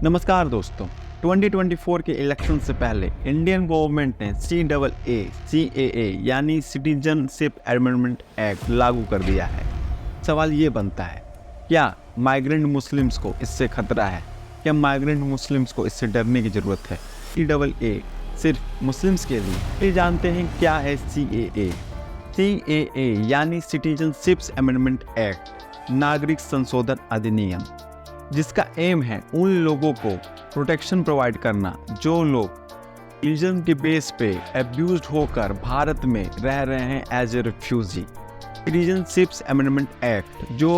नमस्कार दोस्तों, 2024 के इलेक्शन से पहले इंडियन गवर्नमेंट ने CAA यानी सिटीजनशिप अमेंडमेंट एक्ट लागू कर दिया है। सवाल ये बनता है, क्या माइग्रेंट मुस्लिम्स को इससे खतरा है? क्या माइग्रेंट मुस्लिम्स को इससे डरने की ज़रूरत है? CAA सिर्फ मुस्लिम्स के लिए? ये जानते हैं क्या है CAA यानी सिटीजनशिप अमेंडमेंट एक्ट, नागरिक संशोधन अधिनियम, जिसका एम है उन लोगों को प्रोटेक्शन प्रोवाइड करना जो लोग रिलीजन के बेस पे अब्यूज्ड होकर भारत में रह रहे हैं as a refugee. Citizenship amendment act जो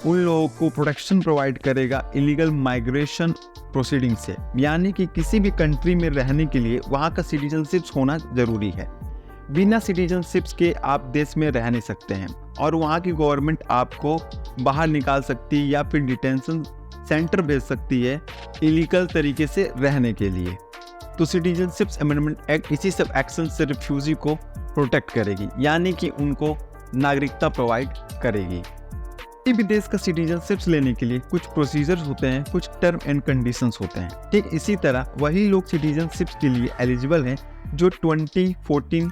उन लोगों को प्रोटेक्शन प्रोवाइड करेगा इलीगल माइग्रेशन प्रोसीडिंग से, यानी कि किसी भी कंट्री में रहने के लिए वहाँ का सिटीजनशिप होना ज़रूरी है। बिना सिटीजनशिप्स के आप देश में रह नहीं सकते हैं और वहाँ की गवर्नमेंट आपको बाहर निकाल सकती है या फिर डिटेंशन सेंटर भेज सकती है इलीगल तरीके से रहने के लिए। तो सिटीजनशिप अमेंडमेंट एक्ट इसी सब एक्शन से रिफ्यूजी को प्रोटेक्ट करेगी, यानी कि उनको नागरिकता प्रोवाइड करेगी। किसी भी देश का सिटीजनशिप लेने के लिए कुछ प्रोसीजर्स होते हैं, कुछ टर्म एंड कंडीशंस होते हैं। ठीक इसी तरह वही लोग सिटीजनशिप के लिए एलिजिबल हैं जो 2014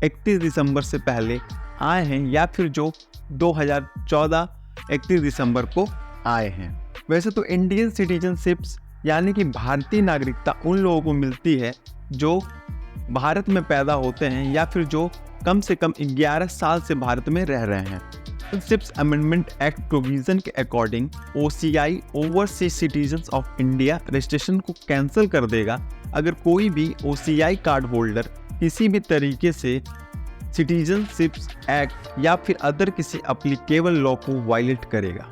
31 दिसंबर से पहले आए हैं या फिर जो 2014 31 दिसंबर को आए हैं। वैसे तो इंडियन सिटीजनशिप्स यानी कि भारतीय नागरिकता उन लोगों को मिलती है जो भारत में पैदा होते हैं या फिर जो कम से कम 11 साल से भारत में रह रहे हैं। सिटीजनशिप अमेंडमेंट एक्ट प्रोविजन के according OCI overseas citizens of India registration को कैंसिल कर देगा अगर कोई भी OCI कार्ड होल्डर किसी भी तरीके से सिटीजनशिप एक्ट या फिर अदर किसी एप्लीकेबल लॉ को वायलेट करेगा।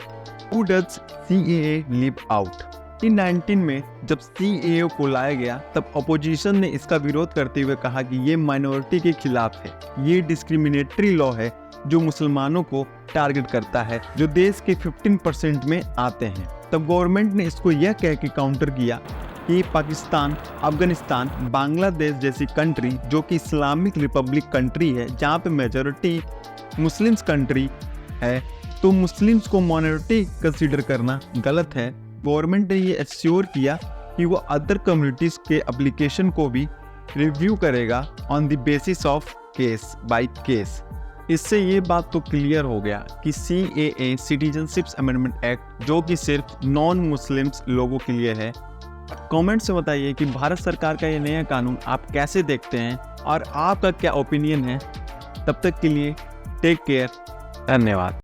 Who does CAA live out? 2019 में जब CAA को लाया गया तब अपोजिशन ने इसका विरोध करते हुए कहा कि ये माइनॉरिटी के खिलाफ है, ये डिस्क्रिमिनेटरी लॉ है जो मुसलमानों को टारगेट करता है जो देश के 15% में आते हैं। तब गवर्नमेंट ने इसको यह कह के काउंटर किया कि पाकिस्तान, अफगानिस्तान, बांग्लादेश जैसी कंट्री जो कि इस्लामिक रिपब्लिक कंट्री है जहाँ पे मेजॉरिटी मुस्लिम्स कंट्री है, तो मुस्लिम्स को माइनॉरिटी कंसीडर करना गलत है। गवर्नमेंट ने ये एश्योर किया कि वो अदर कम्युनिटीज़ के एप्लीकेशन को भी रिव्यू करेगा on the basis of case by case. इससे ये बात तो क्लियर हो गया कि CAA सिटीजनशिप अमेंडमेंट एक्ट जो कि सिर्फ नॉन मुस्लिम्स लोगों के लिए है। कमेंट से बताइए कि भारत सरकार का ये नया कानून आप कैसे देखते हैं और आपका क्या ओपिनियन है। तब तक के लिए टेक केयर, धन्यवाद।